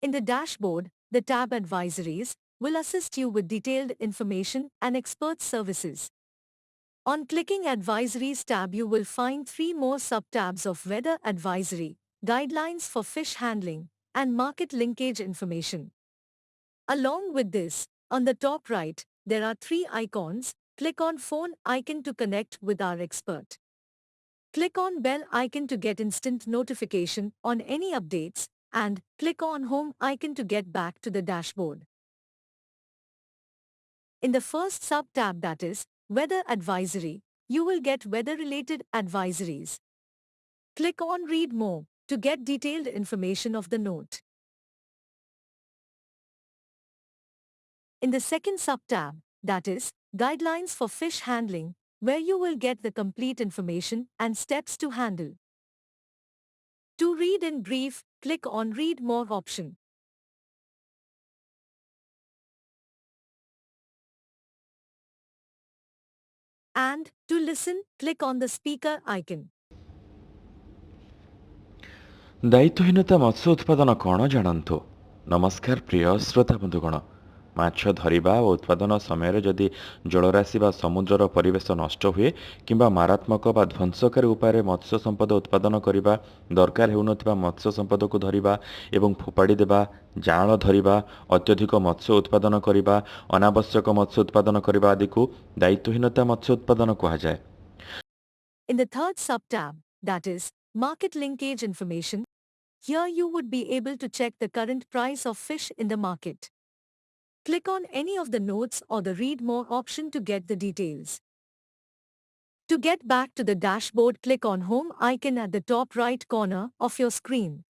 In the dashboard, the tab Advisories will assist you with detailed information and expert services. On clicking Advisories tab, you will find three more sub-tabs of Weather Advisory, Guidelines for Fish Handling, and Market Linkage Information. Along with this, on the top right, there are three icons. Click on Phone icon to connect with our expert. Click on Bell icon to get instant notification on any updates, and click on Home icon to get back to the dashboard. In the first sub-tab, that is, Weather Advisory, you will get weather-related advisories. Click on Read More to get detailed information of the note. In the second sub-tab, that is, Guidelines for Fish Handling, where you will get the complete information and steps to handle. To read in brief, click on Read More option. And to listen, click on the speaker icon. ଦାୟିତ୍ୱହୀନତା ମତ୍ସ୍ୟ ଉତ୍ପାଦନ କ'ଣ ଜାଣନ୍ତୁ। ନମସ୍କାର ପ୍ରିୟ ଶ୍ରୋତା ବନ୍ଧୁଗଣ। ମାଛ ଧରିବା ଓ ଉତ୍ପାଦନ ସମୟରେ ଯଦି ଜଳରାଶି ବା ସମୁଦ୍ରର ପରିବେଶ ନଷ୍ଟ ହୁଏ କିମ୍ବା ମାରାତ୍ମକ ବା ଧ୍ୱଂସକାରୀ ଉପାୟରେ ମତ୍ସ୍ୟ ସମ୍ପଦ ଉତ୍ପାଦନ କରିବା, ଦରକାର ହେଉନଥିବା ମତ୍ସ୍ୟ ସମ୍ପଦକୁ ଧରିବା ଏବଂ ଫୋପାଡ଼ି ଦେବା, ଜାଆଁଳ ଧରିବା, ଅତ୍ୟଧିକ ମତ୍ସ୍ୟ ଉତ୍ପାଦନ କରିବା, ଅନାବଶ୍ୟକ ମତ୍ସ୍ୟ ଉତ୍ପାଦନ କରିବା ଆଦିକୁ ଦାୟିତ୍ୱହୀନତା ମତ୍ସ୍ୟ ଉତ୍ପାଦନ କୁହାଯାଏ। In the third sub-tab, that is, Market Linkage Information, here you would be able to check the current price of fish in the market. Click on any of the notes or the Read More option to get the details. To get back to the dashboard, click on Home icon at the top right corner of your screen.